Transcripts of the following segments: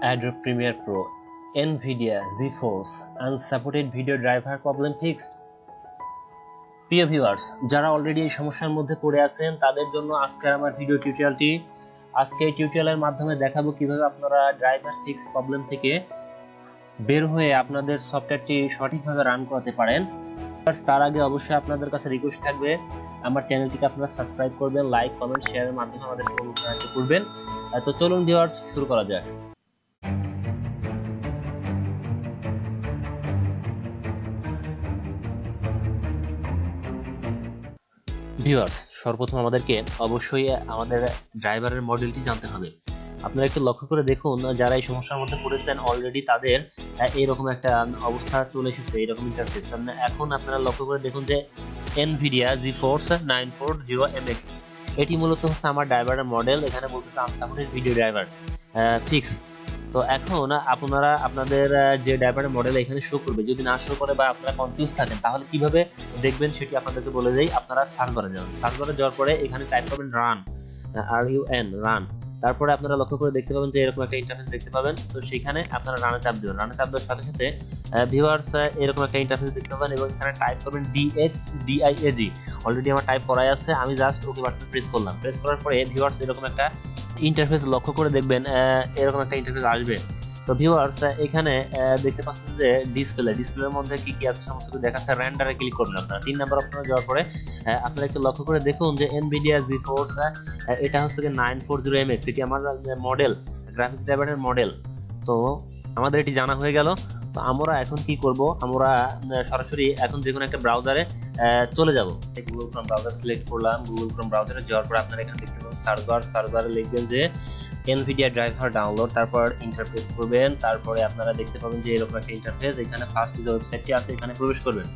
Adobe Premiere Pro, NVIDIA GeForce unsupported video driver problem fixed. প্রিয় viewers, যারা already এই সমস্যার মধ্যে পড়ে আছেন তাদের জন্য আজকের আমার ভিডিও টিউটোরিয়ালটি। আজকে এই টিউটোরিয়ালের মাধ্যমে দেখাবো কিভাবে আপনারা ড্রাইভার ফিক্স প্রবলেম থেকে বের হয়ে আপনাদের সফটওয়্যারটি সঠিকভাবে রান করাতে পারেন। তার আগে অবশ্যই আপনাদের কাছে রিকোয়েস্ট থাকবে আমার চ্যানেলটিকে আপনারা সাবস্ক্রাইব করবেন, লাইক কমেন্ট শেয়ারের মাধ্যমে আমাদেরকে অনুপ্রাণিত করবেন। তো চলুন ভিউয়ার্স, শুরু করা যাক। ভিউয়ার্স, সর্বপ্রথম আমাদেরকে অবশ্যই আমাদের ড্রাইভারের মডেলটি জানতে হবে। আপনারা একটু লক্ষ্য করে দেখুন, যারা এই সমস্যার মধ্যে পড়েছেন অলরেডি তাদের এইরকম একটা অবস্থা চলে এসেছে, এইরকম ইন্টারফেস। এখন আপনারা লক্ষ্য করে দেখুন যে NVIDIA GeForce 940MX, এটি মূলত হচ্ছে আমার ড্রাইভারের মডেল। এখানে বলতেছে আনসাপোর্টেড ভিডিও ড্রাইভার ফিক্স। তো এখন আপনারা আপনাদের যে ড্রাইভারের মডেল এখানে শো করবে, যদি না শো করে বা আপনারা কনফিউজ থাকেন তাহলে কিভাবে দেখবেন সেটি আপনাদেরকে বলে দেই। আপনারা সার্ভারে যান, সার্ভারে যাওয়ার পরে এখানে টাইপ করবেন রান, রান। তারপরে আপনারা লক্ষ্য করে দেখতে পাবেন যে এরকম একটা ইন্টারফেস দেখতে পাবেন। তো সেখানে আপনারা রানে চাপ দিবেন, রানে চাপ দেওয়ার সাথে সাথে ভিউয়ার্স এরকম একটা ইন্টারফেস দেখতে পাবেন এবং এখানে টাইপ করবেন DXDIAG। অলরেডি আমার টাইপ করাই আছে, আমি জাস্ট ওকে বাটন প্রেস করলাম। প্রেস করার পরে ভিউয়ার্স এরকম একটা ইন্টারফেস লক্ষ্য করে দেখবেন, এরকম একটা ইন্টারফেস আসবে। তো ভিউয়ার্স এখানে দেখতে পাচ্ছেন যে ডিসপ্লের মধ্যে কি কি আছে সমস্ত কিছু দেখাচ্ছে। রেন্ডারে ক্লিক করবেন আপনারা 3 নাম্বার অপশনে যাওয়ার পরে আপনারা একটু লক্ষ্য করে দেখুন যে NVIDIA GeForce এটা হচ্ছে কি 940MX, এটি আমার মডেল, গ্রাফিক্স ড্রাইভারের মডেল। তো আমাদের এটি জানা হয়ে গেল। তো আমরা এখন কি করব, আমরা সরাসরি এখন যে কোনো একটা ব্রাউজারে চলে যাব। গুগল ক্রোম ব্রাউজার সিলেক্ট করলাম। গুগল ক্রোম ব্রাউজারে যাওয়ার পর আপনারা এখানে দেখতে পাবেন সার্ভারে লিখবেন যে NVIDIA ড্রাইভার ডাউনলোড, তারপর ইন্টারফেস করবেন। তারপরে আপনারা দেখতে পাবেন যে এরকম একটা ইন্টারফেস, এখানে ফার্স্ট যে ওয়েবসাইটটি আছে এখানে প্রবেশ করবেন।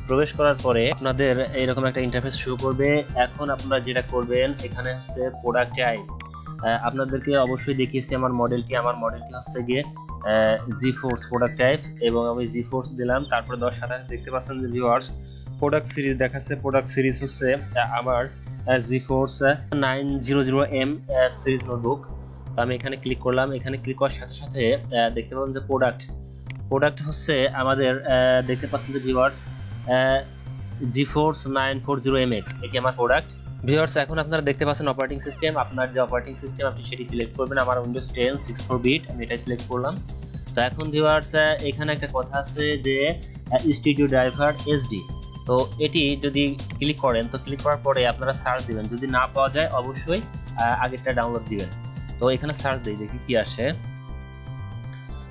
প্রবেশ করার পরে আপনাদের এরকম একটা ইন্টারফেস শো করবে। এখন আপনারা যেটা করবেন, এখানে হচ্ছে প্রোডাক্ট টাইপ। আপনাদেরকে অবশ্যই দেখিয়েছি আমার মডেলটি হচ্ছে গিয়ে GeForce প্রোডাক্ট টাইপ, এবং আমি GeForce দিলাম। তারপরে দেওয়ার সাথে দেখতে পাচ্ছেন যে ভিউয়ার্স প্রোডাক্ট সিরিজ দেখাচ্ছে। প্রোডাক্ট সিরিজ হচ্ছে আমার GeForce 900M সিরিজ নোটবুক। তো আমি এখানে ক্লিক করলাম। এখানে ক্লিক করার সাথে সাথে দেখতে পাবেন যে প্রোডাক্ট হচ্ছে আমাদের দেখতে পাচ্ছেন যে ভিউয়ার্স GeForce 940MX, এটি আমার প্রোডাক্ট। ভিউয়ার্স এখন আপনারা দেখতে পাচ্ছেন অপারেটিং সিস্টেম, আপনার যে অপারেটিং সিস্টেম আপনি সেটি সিলেক্ট করবেন। আমার উইন্ডোজ 10 64 বিট, আমি এটাই সিলেক্ট করলাম। তো এখন ভিউয়ার্স এখানে একটা কথা আছে যে স্টুডিও ড্রাইভার SD। তো এটি যদি ক্লিক করেন, তো ক্লিক করার পরে আপনারা সার্চ দিবেন, যদি না পাওয়া যায় অবশ্যই আগেরটা ডাউনলোড দিবেন। তো এখানে সার্চ দিই, দেখি কি আসে।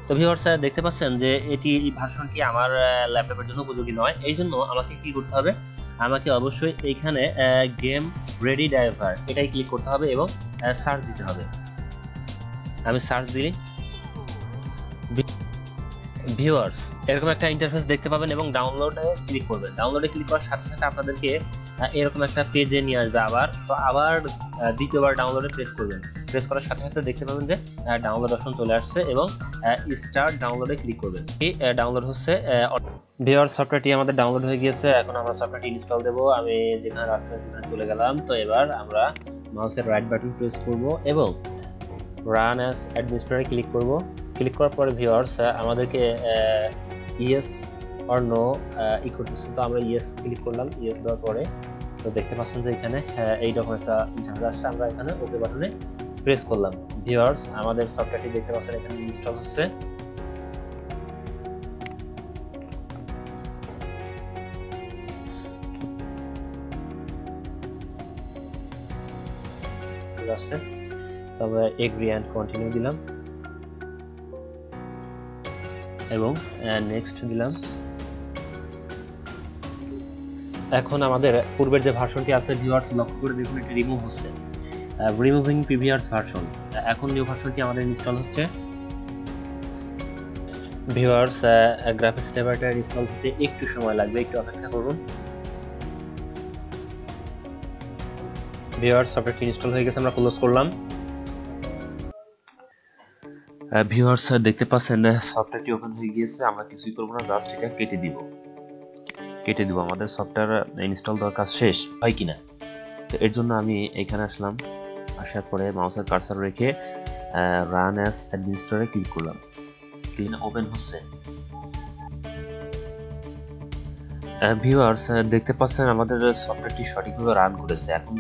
তো ভিউয়ার্স দেখতে পাচ্ছেন যে এই ভার্সনটি আমার ল্যাপটপের জন্য উপযোগী নয়। এই জন্য আমাকে কি করতে হবে, আমাকে অবশ্যই এইখানে গেম রেডি ড্রাইভার এটাই ক্লিক করতে হবে এবং সার্চ দিতে হবে। আমি সার্চ দিই। ভিউয়ার্স এরকম একটা ইন্টারফেস দেখতে পাবেন এবং ডাউনলোডে ক্লিক করবেন। ডাউনলোডে ক্লিক করার সাথে সাথে আপনাদেরকে এরকম একটা পেজে নিয়ে আসবে আবার দ্বিতীয়বার ডাউনলোডে প্রেস করবেন। প্রেস করার সাথে সাথে দেখতে পাবেন যে ডাউনলোড অপশন চলে আসছে এবং স্টার্ট ডাউনলোডে ক্লিক করবেন। এই ডাউনলোড হচ্ছে। ভিউয়ার্স সফটওয়্যারটি আমাদের ডাউনলোড হয়ে গিয়েছে। এখন আমরা সফটওয়্যারটি ইনস্টল দেব। আমি যেখানে রাখছি সেখানে চলে গেলাম। তো এবার আমরা মাউসের রাইট বাটন প্রেস করব এবং রান অ্যাজ অ্যাডমিনিস্ট্রেটরে ক্লিক করব। ক্লিক করার পরে ভিউয়ার্স আমাদেরকে ইয়েস অর নো ই করতেছে। তো আমরা ইয়েস ক্লিক করলাম। ইয়েস দেওয়ার পরে তো দেখতে পাচ্ছেন যে এখানে এইরকম একটা ইন্টারফেস আসছে। আমরা এখানে ওকে বাটনে প্রেস করলাম। ভিউয়ার্স আমাদের সফটওয়্যারটি দেখতে পাচ্ছেন এখানে ইনস্টল হচ্ছে। তো আমরা এগ্রি এন্ড কন্টিনিউ দিলাম এবং নেক্সট দিলাম। এখন আমাদের পূর্বের যে ভার্সনটি আছে ভিউয়ার্স লক্ষ্য করে দেখুন এটি রিমুভ হচ্ছে, রিমুভিং প্রিভিয়াস ভার্সন। এখন নিউ ভার্সনটি আমাদের ইনস্টল হচ্ছে। ভিউয়ার্স গ্রাফিক্স ড্রাইভারটা ইনস্টল হতে একটু সময় লাগবে, একটু অপেক্ষা করুন। ভিউয়ার্স সফটওয়্যারটি ইনস্টল হয়ে গেছে, আমরা ক্লোজ করলাম। ভিউয়ার্স দেখতে পাচ্ছেন সফটওয়্যারটি ওপেন হয়ে গিয়েছে। আমরা কিছুই করব না, জাস্ট এটা কেটে দিব। আমাদের সফটওয়্যার ইনস্টল দেওয়ার কাজ শেষ হয় কিনা। তো এর জন্য আমি এখানে আসলাম, আসার পরে মাউসের কার্সার রেখে রান অ্যাজ অ্যাডমিনিস্ট্রেটরে ক্লিক করলাম, ওপেন হচ্ছে। ভিউয়ার্স দেখতে পাচ্ছেন আমাদের সফটওয়্যারটি সঠিকভাবে রান করেছে। এখন